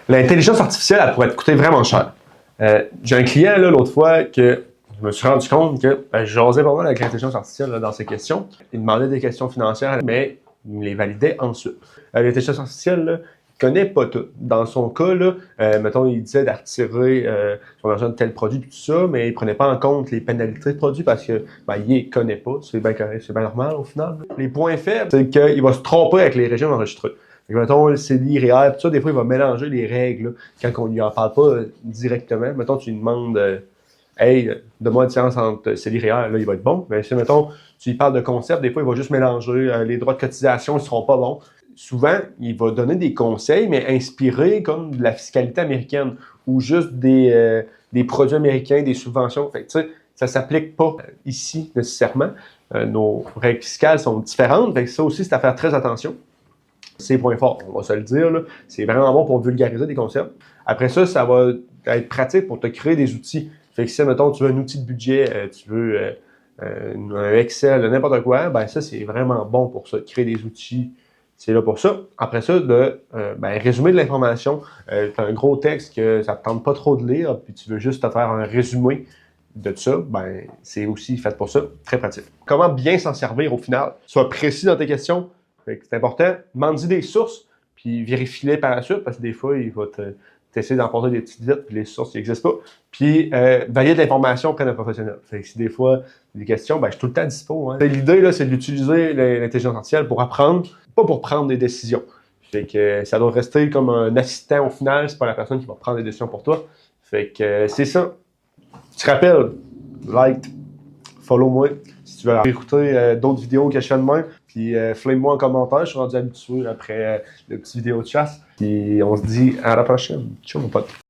L'intelligence artificielle, elle pourrait te coûter vraiment cher. J'ai un client l'autre fois que je me suis rendu compte que je jasais pas mal avec l'intelligence artificielle dans ses questions. Il demandait des questions financières, mais il me les validait ensuite. L'intelligence artificielle, là, il connaît pas tout. Dans son cas, là, mettons, il disait d'attirer son argent de tel produit, tout ça, mais il prenait pas en compte les pénalités de produit parce que il les connaît pas. C'est bien correct, c'est bien normal au final. Les points faibles, c'est qu'il va se tromper avec les régimes enregistrés. Fait que, mettons, le CELI, REER, tout ça, des fois, il va mélanger les règles là, quand on lui en parle pas directement. Mettons, tu lui demandes hey, donne-moi une différence entre CELI, REER, là, il va être bon. Mais si, mettons, tu lui parles de concept, des fois, il va juste mélanger les droits de cotisation, ils seront pas bons. Souvent, il va donner des conseils, mais inspirés comme de la fiscalité américaine ou juste des produits américains, des subventions. Fait que, tu sais, ça s'applique pas ici nécessairement. Nos règles fiscales sont différentes. Fait que ça aussi, c'est à faire très attention. C'est points forts, on va se le dire. C'est vraiment bon pour vulgariser des concepts. Après ça, ça va être pratique pour te créer des outils. Fait que si, mettons, tu veux un outil de budget, tu veux un Excel, n'importe quoi, ben ça, c'est vraiment bon pour ça. Créer des outils, c'est là pour ça. Après ça, résumer de l'information. Tu as un gros texte que ça ne te tente pas trop de lire, puis tu veux juste te faire un résumé de ça, ben c'est aussi fait pour ça. Très pratique. Comment bien s'en servir au final? Sois précis dans tes questions. C'est important. Demande-y des sources, puis vérifie-les par la suite, parce que des fois, il va t'essayer d'emporter des petites vites, puis les sources n'existent pas. Puis, valide l'information auprès d'un professionnel. Fait que si des fois, des questions, ben, je suis tout le temps dispo. Hein. L'idée, là, c'est d'utiliser l'intelligence artificielle pour apprendre, pas pour prendre des décisions. Fait que ça doit rester comme un assistant au final, c'est pas la personne qui va prendre des décisions pour toi. Fait que c'est ça. Tu te rappelles, like, follow-moi. Si tu veux écouter d'autres vidéos que je fais de même, puis flame-moi en commentaire. Je suis rendu habitué après le petit vidéo de chasse. Puis on se dit à la prochaine. Ciao mon pote.